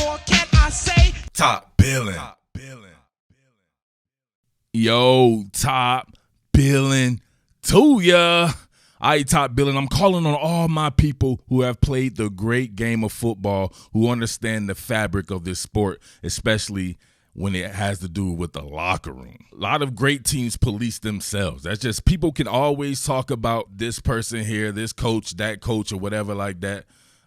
more can I say? Top Billin. Yo, Top Billin to ya. I Top Billin. I'm calling on all my people who have played the great game of football, who understand the fabric of this sport, especially when it has to do with the locker room. A lot of great teams police themselves. That's just, people can always talk about this person here, this coach, that coach, or whatever like that.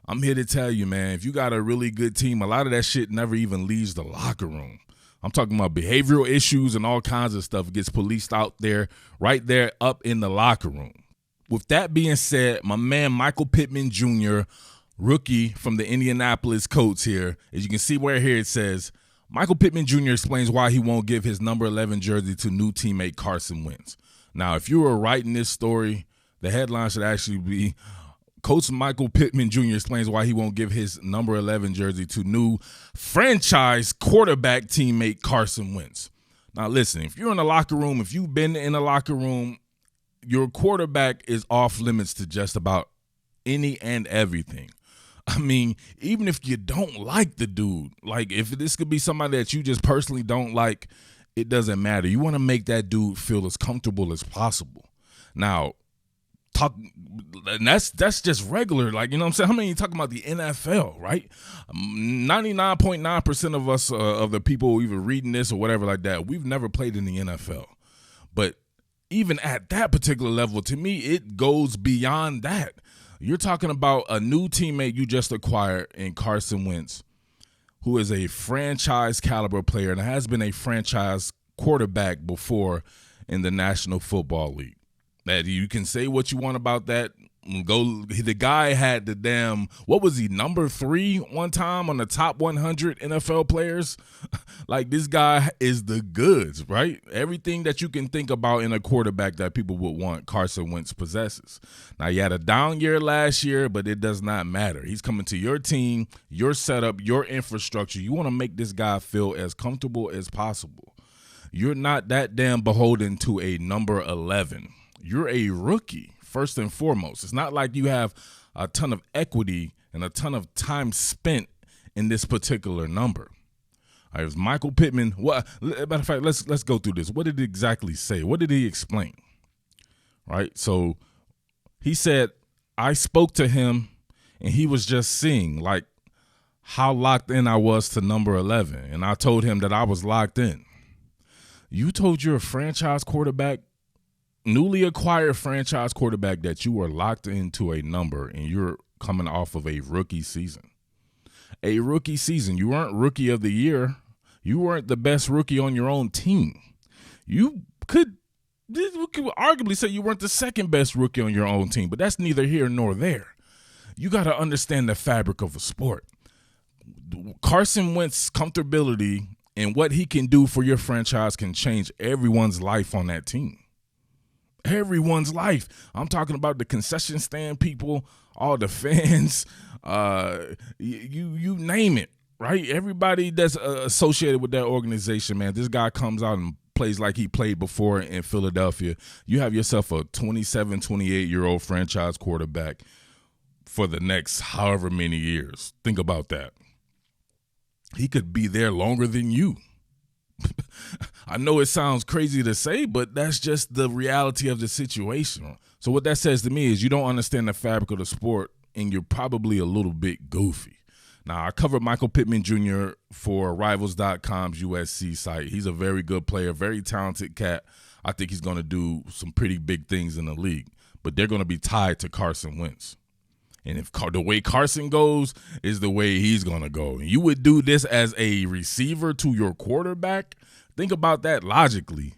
I'm here to tell you, man, if you got a really good team, a lot of that shit never even leaves the locker room. I'm talking about behavioral issues and all kinds of stuff gets policed out there, right there up in the locker room. With that being said, my man Michael Pittman Jr., rookie from the Indianapolis Colts here, as you can see where here it says, Michael Pittman Jr. explains why he won't give his number 11 jersey to new teammate Carson Wentz. Now, if you were writing this story, the headline should actually be, Coach Michael Pittman Jr. explains why he won't give his number 11 jersey to new franchise quarterback teammate Carson Wentz. Now, listen, if you're in the locker room, if you've been in the locker room, your quarterback is off limits to just about any and everything. I mean, even if you don't like the dude, like if this could be somebody that you just personally don't like, it doesn't matter. You want to make that dude feel as comfortable as possible. Now, and that's just regular, like, you know what I'm saying? How many you talking about the NFL, right? 99.9% of us, of the people even reading this or whatever like that, we've never played in the NFL. But even at that particular level, to me, it goes beyond that. You're talking about a new teammate you just acquired in Carson Wentz, who is a franchise caliber player and has been a franchise quarterback before in the National Football League. That you can say what you want about that. The guy had the damn, what was he, number 3 one time on the top 100 NFL players? Like, this guy is the goods, right? Everything that you can think about in a quarterback that people would want, Carson Wentz possesses. Now, he had a down year last year, but it does not matter. He's coming to your team, your setup, your infrastructure. You want to make this guy feel as comfortable as possible. You're not that damn beholden to a number 11. You're a rookie, first and foremost. It's not like you have a ton of equity and a ton of time spent in this particular number. All right, it was Michael Pittman. What? Matter of fact, let's go through this. What did he exactly say? What did he explain? Right. So he said, I spoke to him, and he was just seeing like how locked in I was to number 11, and I told him that I was locked in. You told your franchise quarterback, newly acquired franchise quarterback, that you were locked into a number, and you're coming off of a rookie season. A rookie season. You weren't rookie of the year. You weren't the best rookie on your own team. We could arguably say you weren't the second best rookie on your own team, but that's neither here nor there. You got to understand the fabric of a sport. Carson Wentz's comfortability and what he can do for your franchise can change everyone's life on that team. Everyone's life. I'm talking about the concession stand people, all the fans, you name it, right? Everybody that's associated with that organization, man. This guy comes out and plays like he played before in Philadelphia. You have yourself a 27, 28-year-old franchise quarterback for the next however many years. Think about that. He could be there longer than you. I know it sounds crazy to say, but that's just the reality of the situation. So what that says to me is you don't understand the fabric of the sport, and you're probably a little bit goofy. Now, I covered Michael Pittman Jr. for Rivals.com's USC site. He's a very good player, very talented cat. I think he's going to do some pretty big things in the league, but they're going to be tied to Carson Wentz. And if the way Carson goes is the way he's going to go. And you would do this as a receiver to your quarterback? Think about that logically.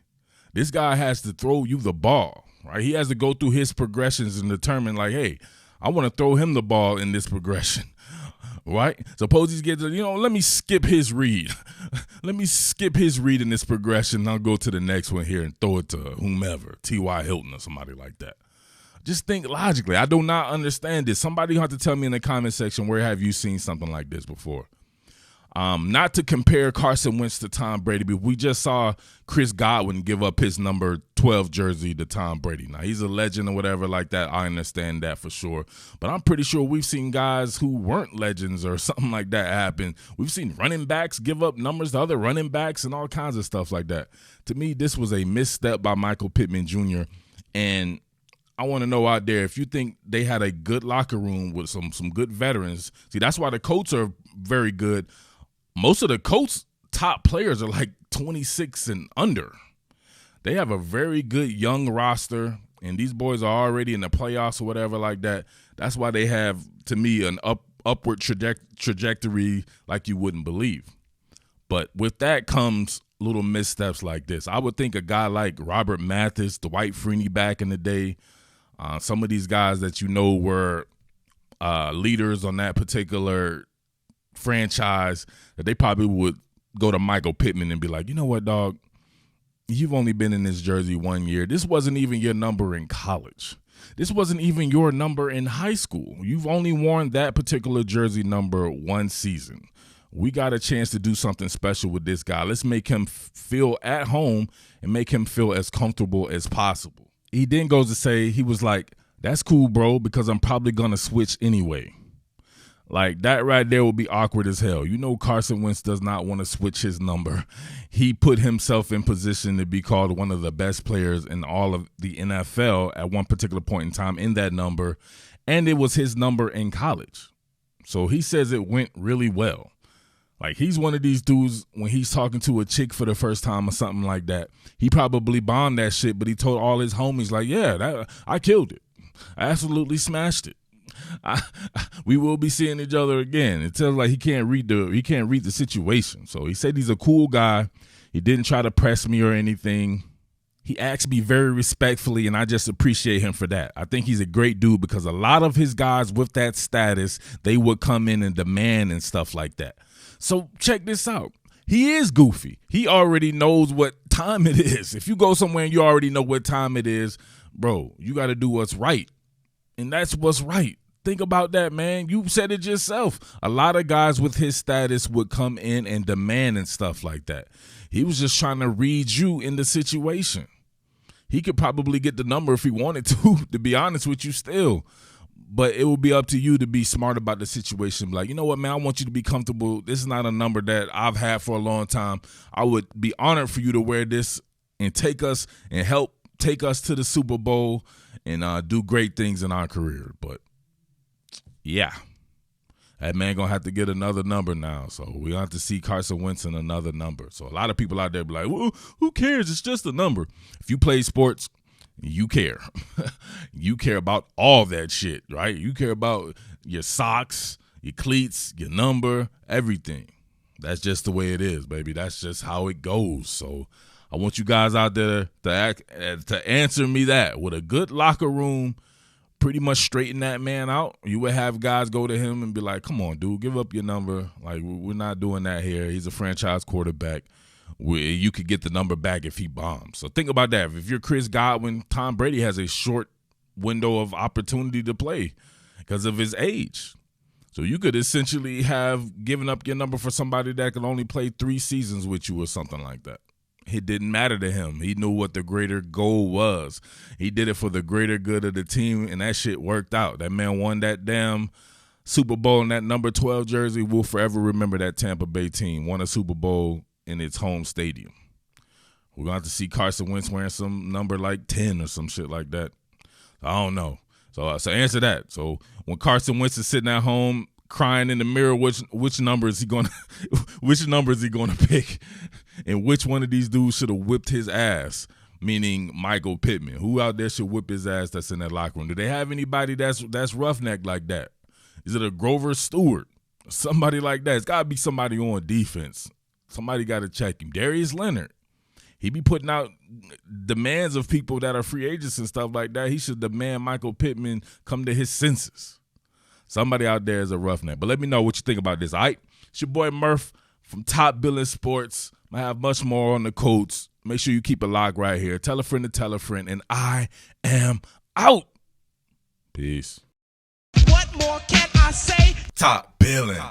This guy has to throw you the ball, right? He has to go through his progressions and determine, like, hey, I want to throw him the ball in this progression, right? Suppose he gets, let me skip his read. Let me skip his read in this progression, and I'll go to the next one here and throw it to whomever, T.Y. Hilton or somebody like that. Just think logically. I do not understand this. Somebody have to tell me in the comment section, where have you seen something like this before? Not to compare Carson Wentz to Tom Brady, but we just saw Chris Godwin give up his number 12 jersey to Tom Brady. Now, he's a legend or whatever like that. I understand that for sure. But I'm pretty sure we've seen guys who weren't legends or something like that happen. We've seen running backs give up numbers to other running backs and all kinds of stuff like that. To me, this was a misstep by Michael Pittman Jr. And I want to know out there if you think they had a good locker room with some good veterans. See, that's why the Colts are very good. Most of the Colts' top players are like 26 and under. They have a very good young roster, and these boys are already in the playoffs or whatever like that. That's why they have, to me, an upward trajectory like you wouldn't believe. But with that comes little missteps like this. I would think a guy like Robert Mathis, Dwight Freeney back in the day, some of these guys that you know were leaders on that particular franchise, that they probably would go to Michael Pittman and be like, you know what, dog, you've only been in this jersey 1 year. This wasn't even your number in college. This wasn't even your number in high school. You've only worn that particular jersey number one season. We got a chance to do something special with this guy. Let's make him feel at home and make him feel as comfortable as possible. He then goes to say, he was like, that's cool, bro, because I'm probably going to switch anyway. Like, that right there would be awkward as hell. You know Carson Wentz does not want to switch his number. He put himself in position to be called one of the best players in all of the NFL at one particular point in time in that number, and it was his number in college. So he says it went really well. Like, he's one of these dudes, when he's talking to a chick for the first time or something like that, he probably bombed that shit, but he told all his homies, like, yeah, I killed it. I absolutely smashed it. We will be seeing each other again. It tells like he can't read the situation. So he said he's a cool guy. He didn't try to press me or anything. He asked me very respectfully, and I just appreciate him for that. I think he's a great dude because a lot of his guys with that status, they would come in and demand and stuff like that. So check this out. He is goofy. He already knows what time it is. If you go somewhere and you already know what time it is, bro, you got to do what's right. And that's what's right. Think about that, man. You said it yourself. A lot of guys with his status would come in and demand and stuff like that. He was just trying to read you in the situation. He could probably get the number if he wanted to be honest with you still. But it will be up to you to be smart about the situation. Like, you know what, man, I want you to be comfortable. This is not a number that I've had for a long time. I would be honored for you to wear this and take us and help take us to the Super Bowl and do great things in our career. But, yeah, that man going to have to get another number now. So we have to see Carson Wentz in another number. So a lot of people out there be like, well, who cares? It's just a number. If you play sports, you care. You care about all that shit, right? You care about your socks, your cleats, your number, everything. That's just the way it is, baby. That's just how it goes. So I want you guys out there to answer me that. With a good locker room, pretty much straighten that man out. You would have guys go to him and be like, come on, dude, give up your number. Like, we're not doing that here. He's a franchise quarterback. You could get the number back if he bombs. So think about that. If you're Chris Godwin, Tom Brady has a short window of opportunity to play because of his age. So you could essentially have given up your number for somebody that could only play 3 seasons with you or something like that. It didn't matter to him. He knew what the greater goal was. He did it for the greater good of the team, and that shit worked out. That man won that damn Super Bowl in that number 12 jersey. We'll forever remember that Tampa Bay team won a Super Bowl in its home stadium. We're going to have to see Carson Wentz wearing some number like 10 or some shit like that. I don't know. So answer that. So when Carson Wentz is sitting at home crying in the mirror, which number is he going to pick? And which one of these dudes should have whipped his ass? Meaning Michael Pittman. Who out there should whip his ass that's in that locker room? Do they have anybody that's roughneck like that? Is it a Grover Stewart? Somebody like that. It's got to be somebody on defense. Somebody got to check him. Darius Leonard. He be putting out demands of people that are free agents and stuff like that. He should demand Michael Pittman come to his senses. Somebody out there is a roughneck. But let me know what you think about this, all right? It's your boy Murph from Top Billin Sports. I have much more on the Colts. Make sure you keep it locked right here. Tell a friend to tell a friend. And I am out. Peace. What more can I say? Top Billin.